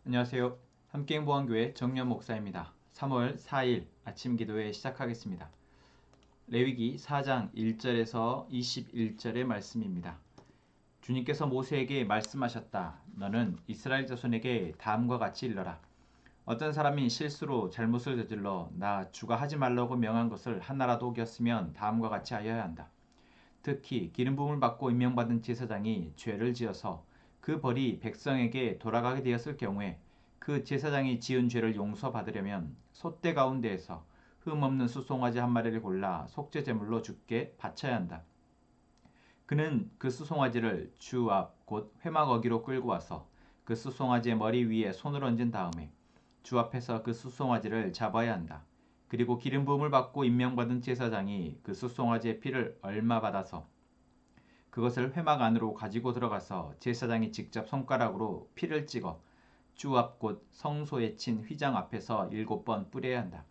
안녕하세요. 함께행보한교회 정년 목사입니다. 3월 4일 아침 기도회 시작하겠습니다. 레위기 4장 1절에서 21절의 말씀입니다. 주님께서 모세에게 말씀하셨다. 너는 이스라엘 자손에게 다음과 같이 일러라. 어떤 사람이 실수로 잘못을 저질러 나 주가 하지 말라고 명한 것을 하나라도 어겼으면 다음과 같이 하여야 한다. 특히 기름 부음을 받고 임명받은 제사장이 죄를 지어서 그 벌이 백성에게 돌아가게 되었을 경우에 그 제사장이 지은 죄를 용서받으려면 솥대 가운데에서 흠없는 수송아지 한 마리를 골라 속죄 제물로 주께 바쳐야 한다. 그는 그 수송아지를 주 앞 곧 회막 어기로 끌고 와서 그 수송아지의 머리 위에 손을 얹은 다음에 주 앞에서 그 수송아지를 잡아야 한다. 그리고 기름 부음을 받고 임명받은 제사장이 그 수송아지의 피를 얼마 받아서 그것을 회막 안으로 가지고 들어가서 제사장이 직접 손가락으로 피를 찍어 주 앞 곧 성소에 친 휘장 앞에서 7번 뿌려야 한다.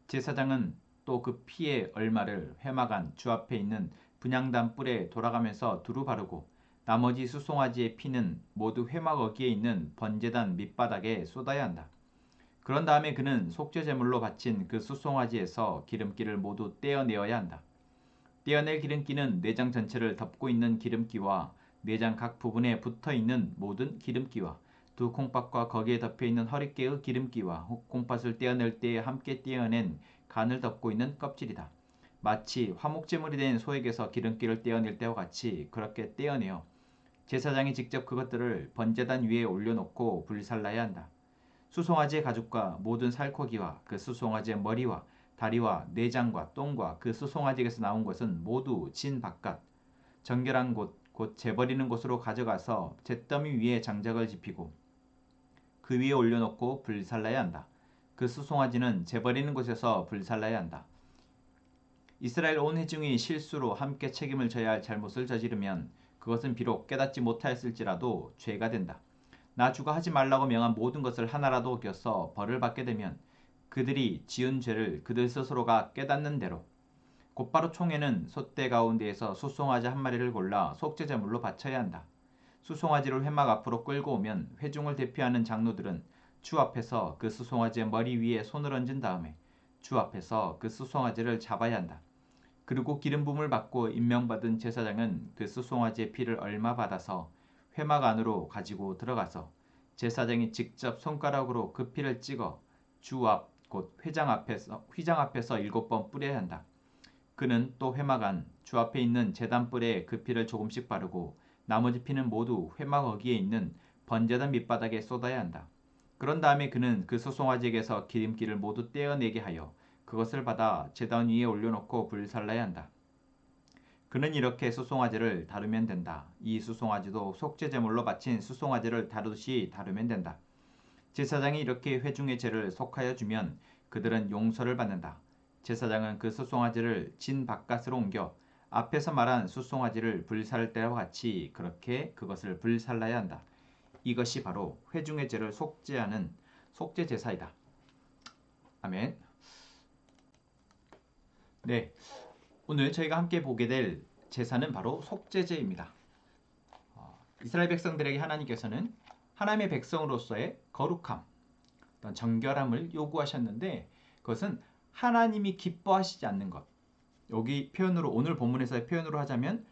제사장은 또 그 피의 얼마를 회막 안 주 앞에 있는 분향단 뿔에 돌아가면서 두루 바르고 나머지 수송아지의 피는 모두 회막 어기에 있는 번제단 밑바닥에 쏟아야 한다. 그런 다음에 그는 속죄 제물로 바친 그 수송아지에서 기름기를 모두 떼어내어야 한다. 떼어낼 기름기는 내장 전체를 덮고 있는 기름기와 내장 각 부분에 붙어있는 모든 기름기와 두 콩팥과 거기에 덮여있는 허리깨의 기름기와 콩팥을 떼어낼 때에 함께 떼어낸 간을 덮고 있는 껍질이다. 마치 화목제물이 된 소에게서 기름기를 떼어낼 때와 같이 그렇게 떼어내어 제사장이 직접 그것들을 번제단 위에 올려놓고 불살라야 한다. 수송아지의 가죽과 모든 살코기와 그 수송아지의 머리와 다리와 내장과 똥과 그 수송아지에게서 나온 것은 모두 진 바깥 정결한 곧 재버리는 곳으로 가져가서 잿더미 위에 장작을 지피고 그 위에 올려놓고 불살라야 한다. 그 수송아지는 재버리는 곳에서 불살라야 한다. 이스라엘 온 회중이 실수로 함께 책임을 져야 할 잘못을 저지르면 그것은 비록 깨닫지 못하였을지라도 죄가 된다. 나 주가 하지 말라고 명한 모든 것을 하나라도 어겨서 벌을 받게 되면 그들이 지은 죄를 그들 스스로가 깨닫는 대로 곧바로 총회는 솥대 가운데에서 수송아지 한 마리를 골라 속죄제물로 바쳐야 한다. 수송아지를 회막 앞으로 끌고 오면 회중을 대표하는 장로들은 주 앞에서 그 수송아지의 머리 위에 손을 얹은 다음에 주 앞에서 그 수송아지를 잡아야 한다. 그리고 기름 부음을 받고 임명받은 제사장은 그 수송아지의 피를 얼마 받아서 회막 안으로 가지고 들어가서 제사장이 직접 손가락으로 그 피를 찍어 주 앞 곧 휘장 앞에서 7번 뿌려야 한다. 그는 또 회막 안 주 앞에 있는 제단 뿔에 그 피를 조금씩 바르고 나머지 피는 모두 회막 어기에 있는 번제단 밑바닥에 쏟아야 한다. 그런 다음에 그는 그 수송아지에게서 기름기를 모두 떼어내게 하여 그것을 받아 제단 위에 올려놓고 불살라야 한다. 그는 이렇게 수송아지를 다루면 된다. 이 수송아지도 속죄제물로 바친 수송아지를 다루듯이 다루면 된다. 제사장이 이렇게 회중의 죄를 속하여 주면 그들은 용서를 받는다. 제사장은 그 수송아지를 진 바깥으로 옮겨 앞에서 말한 수송아지를 불살 때와 같이 그렇게 그것을 불살라야 한다. 이것이 바로 회중의 죄를 속죄하는 속죄 제사이다. 아멘. 네, 오늘 저희가 함께 보게 될 제사는 바로 속죄제입니다. 이스라엘 백성들에게 하나님께서는 하나님의 백성으로서의 거룩함, 어떤 정결함을 요구하셨는데 그것은 하나님이 기뻐하시지 않는 것. 여기 표현으로 오늘 본문에서의 표현으로 하자면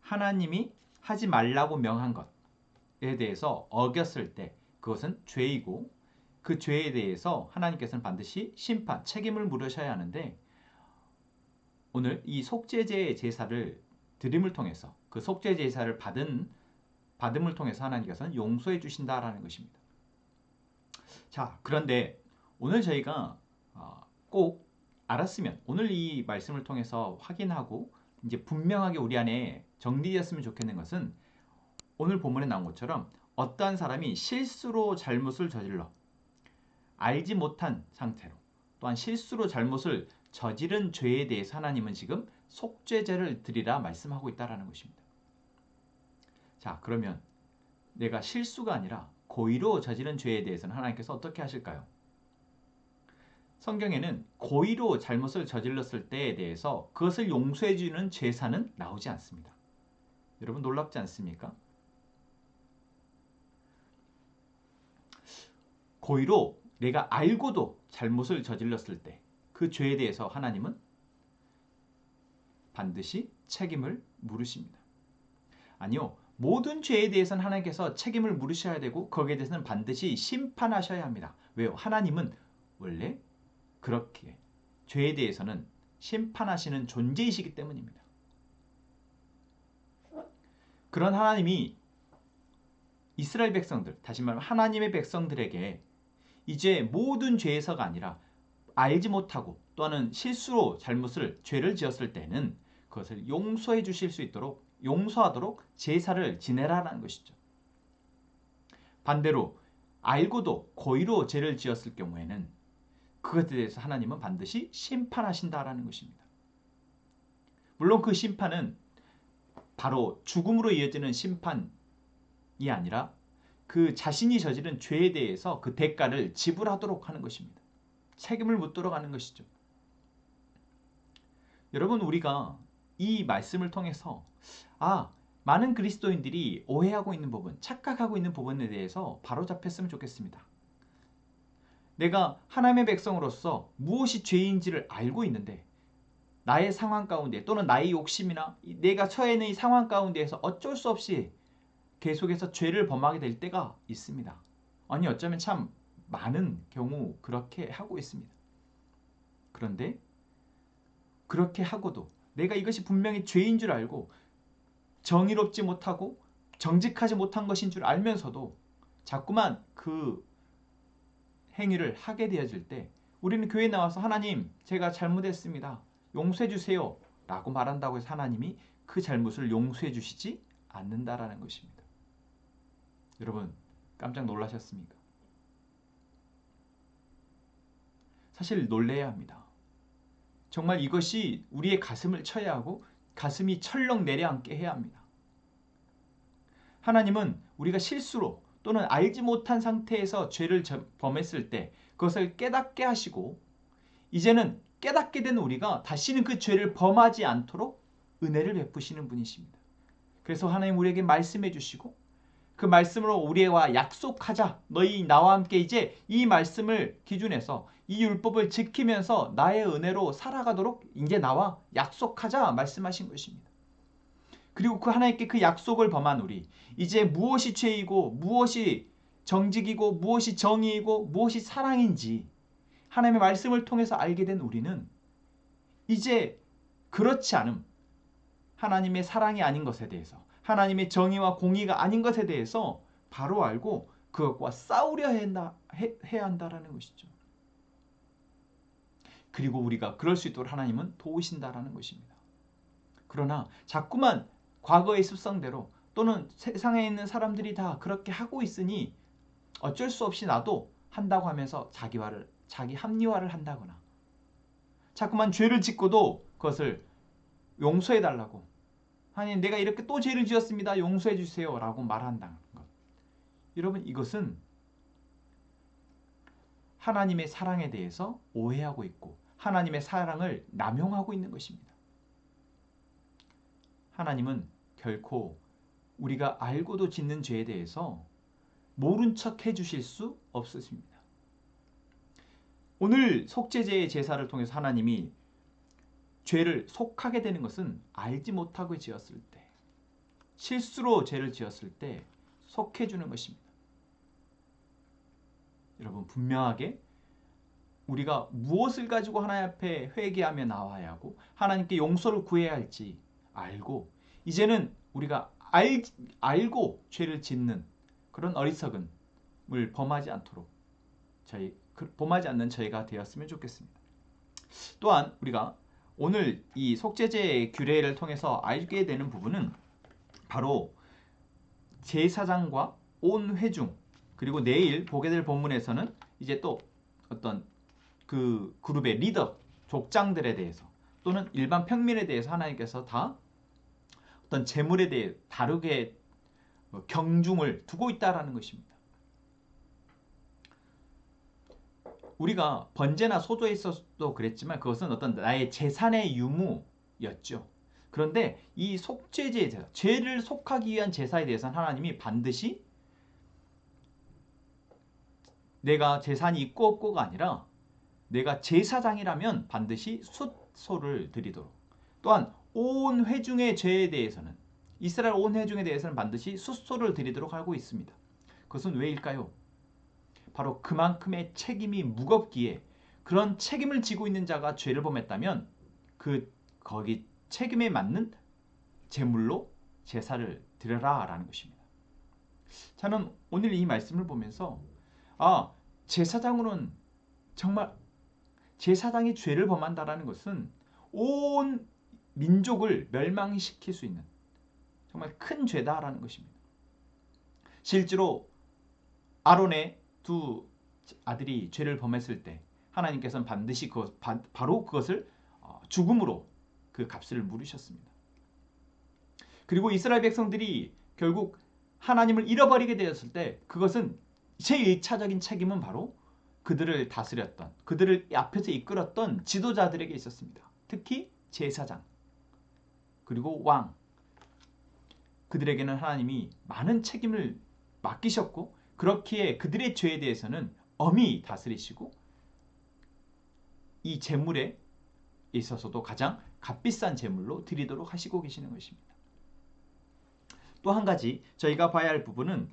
하나님이 하지 말라고 명한 것에 대해서 어겼을 때 그것은 죄이고 그 죄에 대해서 하나님께서는 반드시 심판, 책임을 물으셔야 하는데 오늘 이 속죄제 제사를 드림을 통해서 그 속죄 제사를 받음을 통해서 하나님께서는 용서해 주신다라는 것입니다. 자, 그런데 오늘 저희가 꼭 알았으면 오늘 이 말씀을 통해서 확인하고 이제 분명하게 우리 안에 정리되었으면 좋겠는 것은 오늘 본문에 나온 것처럼 어떠한 사람이 실수로 잘못을 저질러 알지 못한 상태로 또한 실수로 잘못을 저지른 죄에 대해서 하나님은 지금 속죄제를 드리라 말씀하고 있다는 것입니다. 자, 그러면 내가 실수가 아니라 고의로 저지른 죄에 대해서는 하나님께서 어떻게 하실까요? 성경에는 고의로 잘못을 저질렀을 때에 대해서 그것을 용서해 주는 제사는 나오지 않습니다. 여러분 놀랍지 않습니까? 고의로 내가 알고도 잘못을 저질렀을 때 그 죄에 대해서 하나님은 반드시 책임을 물으십니다. 아니요. 모든 죄에 대해서는 하나님께서 책임을 물으셔야 되고 거기에 대해서는 반드시 심판하셔야 합니다. 왜요? 하나님은 원래 그렇게 죄에 대해서는 심판하시는 존재이시기 때문입니다. 그런 하나님이 이스라엘 백성들, 다시 말하면 하나님의 백성들에게 이제 모든 죄에서가 아니라 알지 못하고 또는 실수로 죄를 지었을 때는 그것을 용서해 주실 수 있도록 용서하도록 제사를 지내라는 것이죠. 반대로 알고도 고의로 죄를 지었을 경우에는 그것에 대해서 하나님은 반드시 심판하신다라는 것입니다. 물론 그 심판은 바로 죽음으로 이어지는 심판이 아니라 그 자신이 저지른 죄에 대해서 그 대가를 지불하도록 하는 것입니다. 책임을 묻도록 하는 것이죠. 여러분, 우리가 이 말씀을 통해서 많은 그리스도인들이 오해하고 있는 부분, 착각하고 있는 부분에 대해서 바로잡혔으면 좋겠습니다. 내가 하나님의 백성으로서 무엇이 죄인지를 알고 있는데 나의 상황 가운데 또는 나의 욕심이나 내가 처해 있는 이 상황 가운데에서 어쩔 수 없이 계속해서 죄를 범하게 될 때가 있습니다. 아니 어쩌면 참 많은 경우 그렇게 하고 있습니다. 그런데 그렇게 하고도 내가 이것이 분명히 죄인 줄 알고 정의롭지 못하고 정직하지 못한 것인 줄 알면서도 자꾸만 그 행위를 하게 되어질 때 우리는 교회에 나와서 하나님 제가 잘못했습니다. 용서해 주세요 라고 말한다고 해서 하나님이 그 잘못을 용서해 주시지 않는다라는 것입니다. 여러분 깜짝 놀라셨습니까? 사실 놀라야 합니다. 정말 이것이 우리의 가슴을 쳐야 하고 가슴이 철렁 내려앉게 해야 합니다. 하나님은 우리가 실수로 또는 알지 못한 상태에서 죄를 범했을 때 그것을 깨닫게 하시고 이제는 깨닫게 된 우리가 다시는 그 죄를 범하지 않도록 은혜를 베푸시는 분이십니다. 그래서 하나님 우리에게 말씀해 주시고 그 말씀으로 우리와 약속하자. 너희 나와 함께 이제 이 말씀을 기준해서 이 율법을 지키면서 나의 은혜로 살아가도록 이제 나와 약속하자 말씀하신 것입니다. 그리고 그 하나님께 그 약속을 범한 우리 이제 무엇이 죄이고 무엇이 정직이고 무엇이 정의이고 무엇이 사랑인지 하나님의 말씀을 통해서 알게 된 우리는 이제 그렇지 않음 하나님의 사랑이 아닌 것에 대해서 하나님의 정의와 공의가 아닌 것에 대해서 바로 알고 그것과 싸우려 해야 한다라는 것이죠. 그리고 우리가 그럴 수 있도록 하나님은 도우신다라는 것입니다. 그러나 자꾸만 과거의 습성대로 또는 세상에 있는 사람들이 다 그렇게 하고 있으니 어쩔 수 없이 나도 한다고 하면서 자기 합리화를 한다거나 자꾸만 죄를 짓고도 그것을 용서해달라고 하나님 내가 이렇게 또 죄를 지었습니다. 용서해 주세요 라고 말한다는 것. 여러분 이것은 하나님의 사랑에 대해서 오해하고 있고 하나님의 사랑을 남용하고 있는 것입니다. 하나님은 결코 우리가 알고도 짓는 죄에 대해서 모른 척 해주실 수 없으십니다. 오늘 속죄제의 제사를 통해서 하나님이 죄를 속하게 되는 것은 알지 못하고 지었을 때 실수로 죄를 지었을 때 속해주는 것입니다. 여러분 분명하게 우리가 무엇을 가지고 하나님 앞에 회개하며 나와야 하고 하나님께 용서를 구해야 할지 알고 이제는 우리가 알고 죄를 짓는 그런 어리석음을 범하지 않는 저희가 되었으면 좋겠습니다. 또한 우리가 오늘 이 속죄제의 규례를 통해서 알게 되는 부분은 바로 제사장과 온 회중 그리고 내일 보게 될 본문에서는 이제 또 어떤 그 그룹의 리더 족장들에 대해서 또는 일반 평민에 대해서 하나님께서 다 어떤 재물에 대해 다르게 경중을 두고 있다라는 것입니다. 우리가 번제나 소도에 있어서도 그랬지만 그것은 어떤 나의 재산의 유무였죠. 그런데 이 속죄제의 제사, 죄를 속하기 위한 제사에 대해서는 하나님이 반드시 내가 재산이 있고 없고가 아니라 내가 제사장이라면 반드시 숫소를 드리도록, 또한 온 회중의 죄에 대해서는, 이스라엘 온 회중에 대해서는 반드시 숫소를 드리도록 하고 있습니다. 그것은 왜일까요? 바로 그만큼의 책임이 무겁기에, 그런 책임을 지고 있는 자가 죄를 범했다면 거기 책임에 맞는 제물로 제사를 드려라 라는 것입니다. 저는 오늘 이 말씀을 보면서 제사장으로는 정말, 제사장이 죄를 범한다라는 것은 온 민족을 멸망시킬 수 있는 정말 큰 죄다라는 것입니다. 실제로 아론의 두 아들이 죄를 범했을 때 하나님께서는 반드시 바로 그것을 죽음으로 그 값을 물으셨습니다. 그리고 이스라엘 백성들이 결국 하나님을 잃어버리게 되었을 때 그것은 제1차적인 책임은 바로 그들을 다스렸던, 그들을 앞에서 이끌었던 지도자들에게 있었습니다. 특히 제사장, 그리고 왕, 그들에게는 하나님이 많은 책임을 맡기셨고, 그렇기에 그들의 죄에 대해서는 엄히 다스리시고, 이 제물에 있어서도 가장 값비싼 제물로 드리도록 하시고 계시는 것입니다. 또 한 가지 저희가 봐야 할 부분은,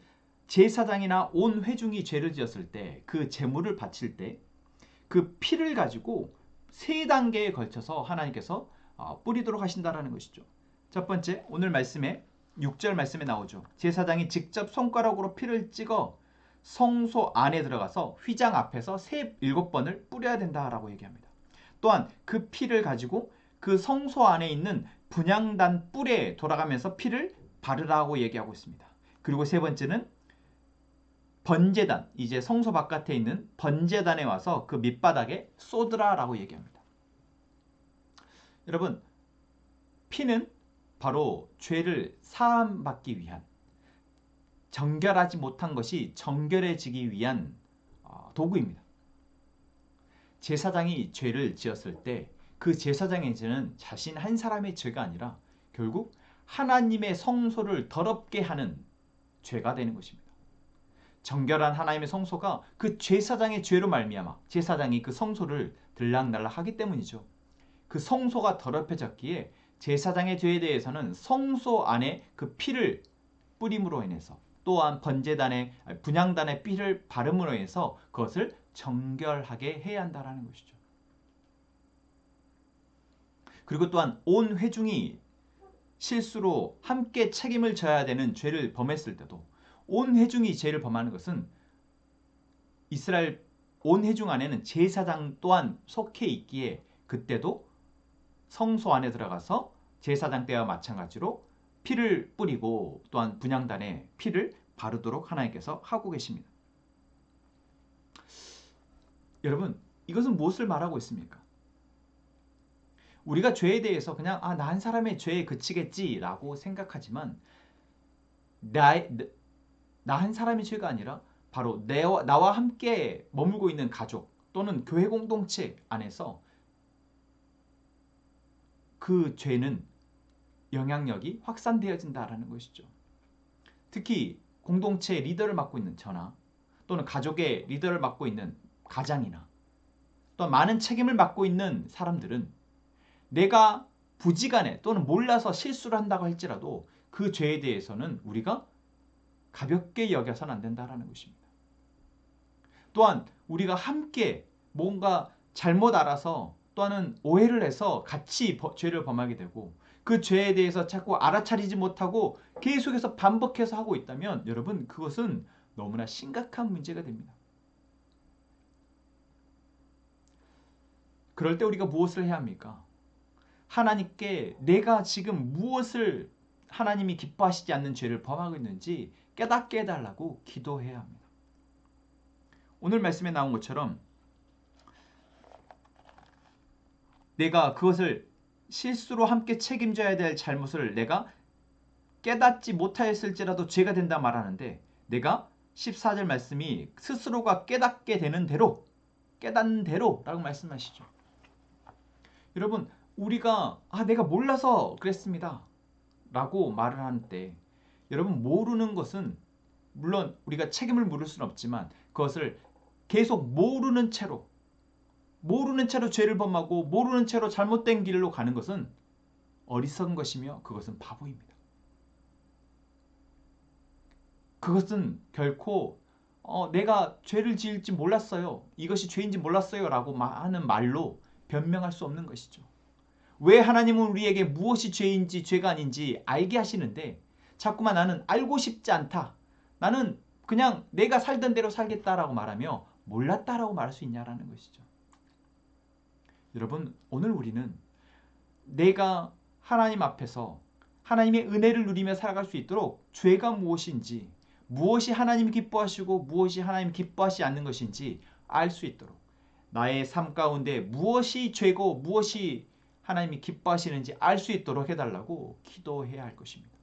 제사장이나 온 회중이 죄를 지었을 때 그 제물을 바칠 때 그 피를 가지고 세 단계에 걸쳐서 하나님께서 뿌리도록 하신다라는 것이죠. 첫 번째, 오늘 말씀에 6절 말씀에 나오죠. 제사장이 직접 손가락으로 피를 찍어 성소 안에 들어가서 휘장 앞에서 7번을 뿌려야 된다라고 얘기합니다. 또한 그 피를 가지고 그 성소 안에 있는 분향단 뿔에 돌아가면서 피를 바르라고 얘기하고 있습니다. 그리고 세 번째는 번제단, 이제 성소 바깥에 있는 번제단에 와서 그 밑바닥에 쏟으라라고 얘기합니다. 여러분, 피는 바로 죄를 사함받기 위한, 정결하지 못한 것이 정결해지기 위한 도구입니다. 제사장이 죄를 지었을 때 그 제사장의 죄는 자신 한 사람의 죄가 아니라 결국 하나님의 성소를 더럽게 하는 죄가 되는 것입니다. 정결한 하나님의 성소가 그 제사장의 죄로 말미암아 제사장이 그 성소를 들락날락하기 때문이죠. 그 성소가 더럽혀졌기에 제사장의 죄에 대해서는 성소 안에 그 피를 뿌림으로 인해서, 또한 번제단의 분향단의 피를 바름으로 인해서 그것을 정결하게 해야 한다는 것이죠. 그리고 또한 온 회중이 실수로 함께 책임을 져야 되는 죄를 범했을 때도, 온 회중이 죄를 범하는 것은 이스라엘 온 회중 안에는 제사장 또한 속해 있기에 그때도 성소 안에 들어가서 제사장 때와 마찬가지로 피를 뿌리고 또한 분향단에 피를 바르도록 하나님께서 하고 계십니다. 여러분, 이것은 무엇을 말하고 있습니까? 우리가 죄에 대해서 그냥 나 한 사람의 죄에 그치겠지라고 생각하지만, 나 한 사람의 죄가 아니라 바로 나와 함께 머물고 있는 가족 또는 교회 공동체 안에서 그 죄는 영향력이 확산되어진다라는 것이죠. 특히 공동체 리더를 맡고 있는 저나, 또는 가족의 리더를 맡고 있는 가장이나, 또 많은 책임을 맡고 있는 사람들은 내가 부지간에 또는 몰라서 실수를 한다고 할지라도 그 죄에 대해서는 우리가 가볍게 여겨서는 안 된다는 것입니다. 또한 우리가 함께 뭔가 잘못 알아서 또는 오해를 해서 같이 죄를 범하게 되고, 그 죄에 대해서 자꾸 알아차리지 못하고 계속해서 반복해서 하고 있다면 여러분, 그것은 너무나 심각한 문제가 됩니다. 그럴 때 우리가 무엇을 해야 합니까? 하나님께 내가 지금 무엇을 하나님이 기뻐하시지 않는 죄를 범하고 있는지 깨닫게 해달라고 기도해야 합니다. 오늘 말씀에 나온 것처럼 내가 그것을 실수로 함께 책임져야 될 잘못을 내가 깨닫지 못하였을지라도 죄가 된다 말하는데, 내가 14절 말씀이 스스로가 깨닫게 되는 대로, 깨닫는 대로 라고 말씀하시죠. 여러분, 우리가 내가 몰라서 그랬습니다 라고 말을 하는 때, 여러분, 모르는 것은 물론 우리가 책임을 물을 수는 없지만 그것을 계속 모르는 채로 죄를 범하고 모르는 채로 잘못된 길로 가는 것은 어리석은 것이며 그것은 바보입니다. 그것은 결코 내가 죄를 지을지 몰랐어요. 이것이 죄인지 몰랐어요. 라고 하는 말로 변명할 수 없는 것이죠. 왜 하나님은 우리에게 무엇이 죄인지 죄가 아닌지 알게 하시는데 자꾸만 나는 알고 싶지 않다. 나는 그냥 내가 살던 대로 살겠다라고 말하며 몰랐다라고 말할 수 있냐라는 것이죠. 여러분, 오늘 우리는 내가 하나님 앞에서 하나님의 은혜를 누리며 살아갈 수 있도록 죄가 무엇인지, 무엇이 하나님이 기뻐하시고 무엇이 하나님이 기뻐하지 않는 것인지 알 수 있도록 나의 삶 가운데 무엇이 죄고 무엇이 하나님이 기뻐하시는지 알 수 있도록 해달라고 기도해야 할 것입니다.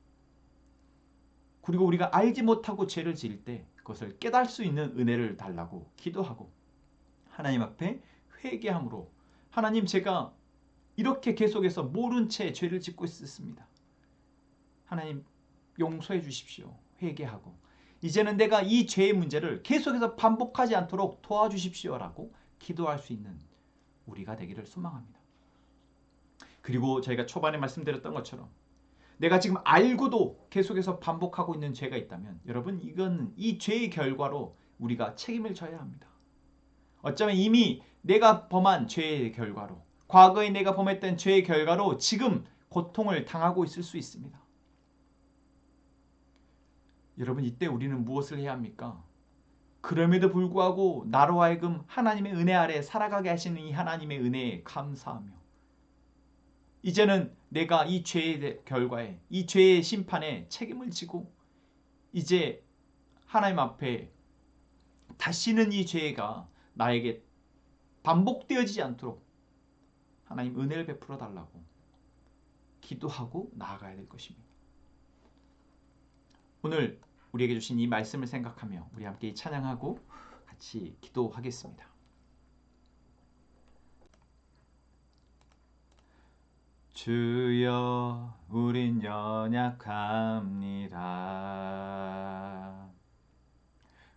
그리고 우리가 알지 못하고 죄를 지을 때 그것을 깨달을 수 있는 은혜를 달라고 기도하고 하나님 앞에 회개함으로 하나님, 제가 이렇게 계속해서 모른 채 죄를 짓고 있었습니다. 하나님 용서해 주십시오. 회개하고 이제는 내가 이 죄의 문제를 계속해서 반복하지 않도록 도와주십시오라고 기도할 수 있는 우리가 되기를 소망합니다. 그리고 저희가 초반에 말씀드렸던 것처럼 내가 지금 알고도 계속해서 반복하고 있는 죄가 있다면 여러분, 이건 이 죄의 결과로 우리가 책임을 져야 합니다. 어쩌면 이미 내가 범한 죄의 결과로, 과거에 내가 범했던 죄의 결과로 지금 고통을 당하고 있을 수 있습니다. 여러분, 이때 우리는 무엇을 해야 합니까? 그럼에도 불구하고 나로 하여금 하나님의 은혜 아래 살아가게 하시는 이 하나님의 은혜에 감사하며 이제는 내가 이 죄의 결과에, 이 죄의 심판에 책임을 지고 이제 하나님 앞에 다시는 이 죄가 나에게 반복되어지지 않도록 하나님 은혜를 베풀어 달라고 기도하고 나아가야 될 것입니다. 오늘 우리에게 주신 이 말씀을 생각하며 우리 함께 찬양하고 같이 기도하겠습니다. 주여, 우린 연약합니다.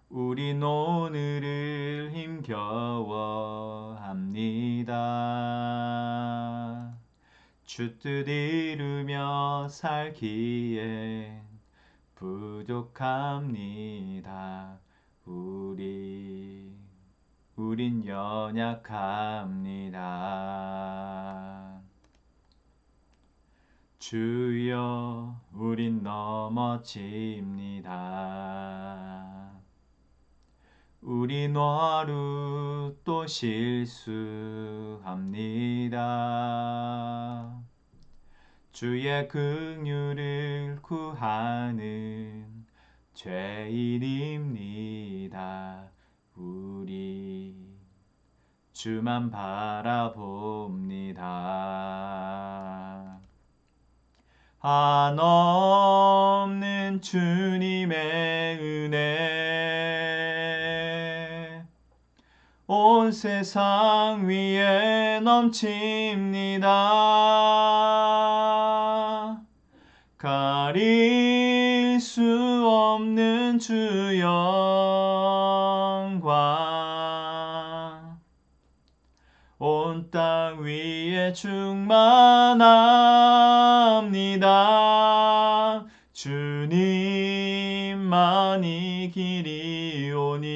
우린 오늘을 힘겨워합니다. 주 뜻 이루며 살기엔 부족합니다. 우린 연약합니다. 주여, 우린 넘어집니다. 우린 하루 또 실수합니다. 주의 긍휼을 구하는 죄인입니다. 우리 주만 바라봅니다. 한없는 주님의 은혜 온 세상 위에 넘칩니다. 가릴 수 없는 주 영광 온 땅 위에 충만합니다. 주님만이 길이오니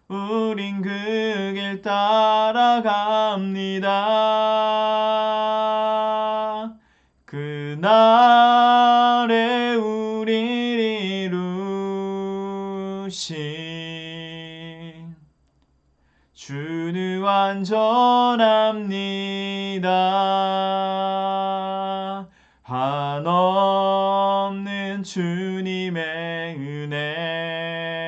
우린 그 길 따라갑니다. 그날에 우리를 이루신 주는 완전합니다. 한없는 주님의 은혜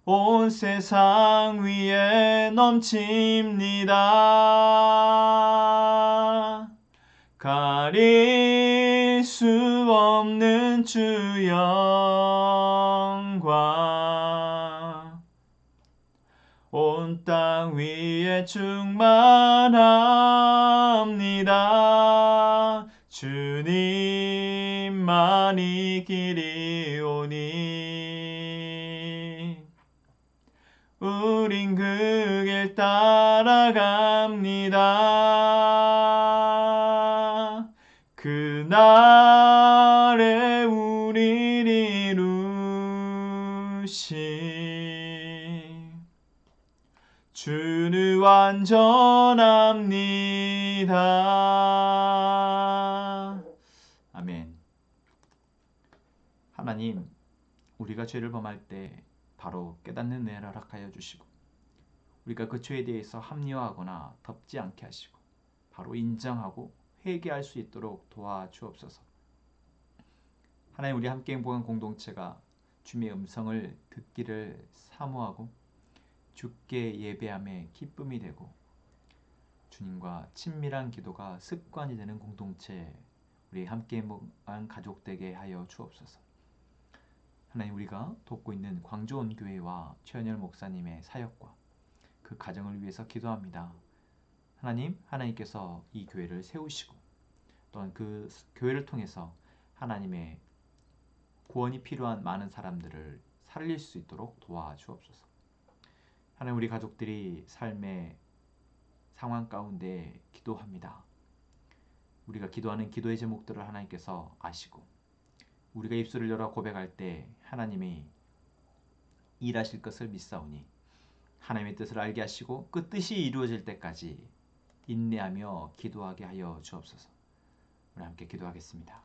온 세상 위에 넘칩니다. 가릴 수 없는 주 영광 온 땅 위에 충만합니다. 주님만이 길만이 길이오니 우린 그 길 따라갑니다. 그날에 우릴 이루신 주는 완전합니다. 아멘. 하나님, 우리가 죄를 범할 때 바로 깨닫는 은혜를 허락하여 주시고 우리가 그 죄에 대해서 합리화하거나 덮지 않게 하시고 바로 인정하고 회개할 수 있도록 도와주옵소서. 하나님, 우리 함께 행복한 공동체가 주님의 음성을 듣기를 사모하고 주께 예배함의 기쁨이 되고 주님과 친밀한 기도가 습관이 되는 공동체, 우리 함께 행복한 가족 되게 하여 주옵소서. 하나님, 우리가 돕고 있는 광주온교회와 최현열 목사님의 사역과 그 가정을 위해서 기도합니다. 하나님, 하나님께서 이 교회를 세우시고 또한 그 교회를 통해서 하나님의 구원이 필요한 많은 사람들을 살릴 수 있도록 도와주옵소서. 하나님, 우리 가족들이 삶의 상황 가운데 기도합니다. 우리가 기도하는 기도의 제목들을 하나님께서 아시고 우리가 입술을 열어 고백할 때 하나님이 일하실 것을 믿사오니 하나님의 뜻을 알게 하시고 그 뜻이 이루어질 때까지 인내하며 기도하게 하여 주옵소서. 우리 함께 기도하겠습니다.